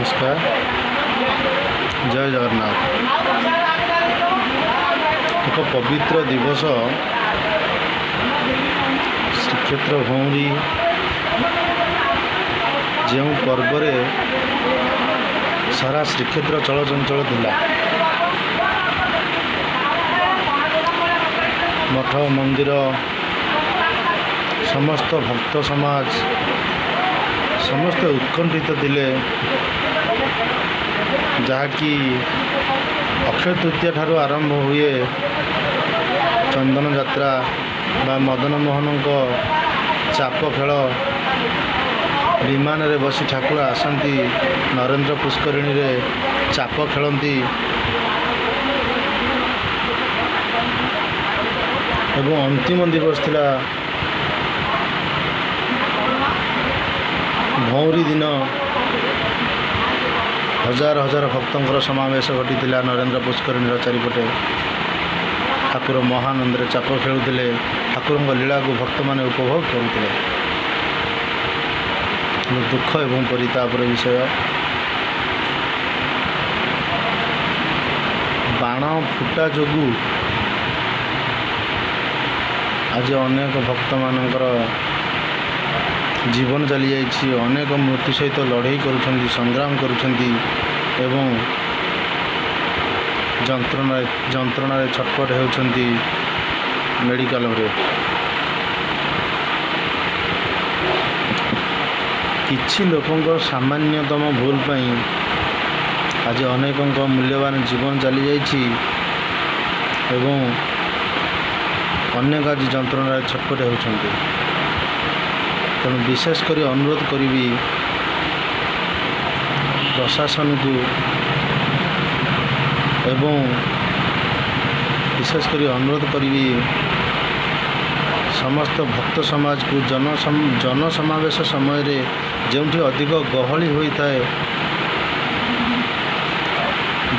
नमस्कार। जय जगन्नाथ। एक पवित्र दिवस श्रीक्षेत्र भौरी जो पर्व सारा श्रीक्षेत्र चलचंचल थिला। मठ मंदिर समस्त भक्त समाज समस्ते उत्कंठित थिले, जहाँकि अक्षय तृतीया ठारू आरंभ हुए चंदन यात्रा बा मदन मोहन को चाप खेल, विमान रे बसी ठाकुर आसती नरेंद्र पुष्करिणी रे चाप खेलती एवं अंतिम दिवस थिला भौरी दिन। हजार हजार भक्तों समावेश घटी नरेंद्र पुष्करिणी चारिपटे। ठाकुर महानंद चाप खेलुले, ठाकुर लीला को भक्त मैंने उपभोग करुले। दुख एवं परितापर विषय, बाण फुटा जोगु आज अनेक भक्त मानकर जीवन चली जाइए। अनेक मृत्यु सहित लड़ाई करुछंती, संग्राम करुछंती एवं जंत्रणा छटपट होउछंती मेडिकल रे। किछि लोकंक सामान्यतम भूल पई आज अनेकंक मूल्यवान जीवन चली जाइछि एवं अनेक आज जंत्रणा छटपट होउछंती। तेणु विशेषकर अनुरोध करी प्रशासन को एवं विशेषकर अनुरोध करी समस्त भक्त समाज को जन समावेश समय रे जोंठी अधिक गहली होता है,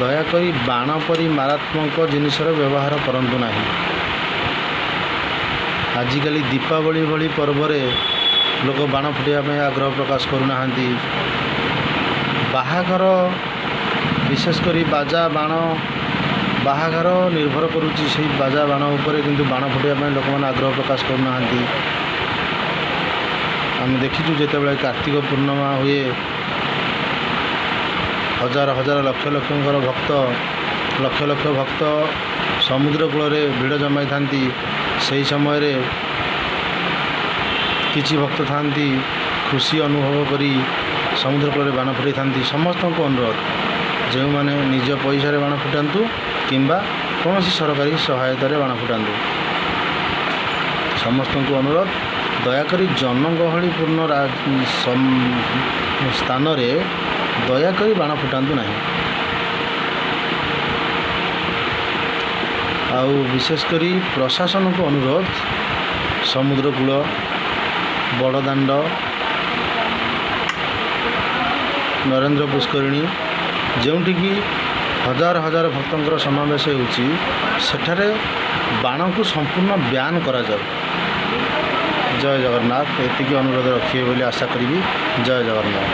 दयाकोरी बाण परी मारात्मक जिनिसर व्यवहार करंतु नाही। आजिकल दीपावली भली पर्व रे लोक बाण फुटाइवाई आग्रह प्रकाश करूना। बाहाघर विशेषकर बाजा बाण बाहाघर निर्भर करुच्ची से बाजा बाण उपर, किंतु बाण फुटाइवाई लोक मैंने आग्रह प्रकाश करूना। आम देखीचु जिते कार्तिक पूर्णिमा हुए हजार हजार लक्ष लक्षर भक्त लक्ष लक्ष भक्त समुद्र कूल भिड़ जमाई था। से समय रे किछि भक्त थांती खुशी अनुभव करी समुद्र कूल बाण फुटाई था। समस्त को अनुरोध, जो मैंने निज पैसा रे बाण फुटातु किंबा कौन सरकारी सहायता रे बाण फुटातु। समस्त को अनुरोध, दयाकोरी जनगहली पूर्ण स्थान रे दयाकोरी बाण फुटातु नहीं। आउ विशेषकर प्रशासन को अनुरोध, समुद्र कूल बड़दाण्ड नरेंद्र पुष्करिणी जोंटिकी हजार हजार भक्तों समावेश होउची, सेठारे बाण को संपूर्ण ब्यान करा जाए। जय जगन्नाथ। एतिकी अनुरोध रखिए बोली आशा करी। जय जगन्नाथ।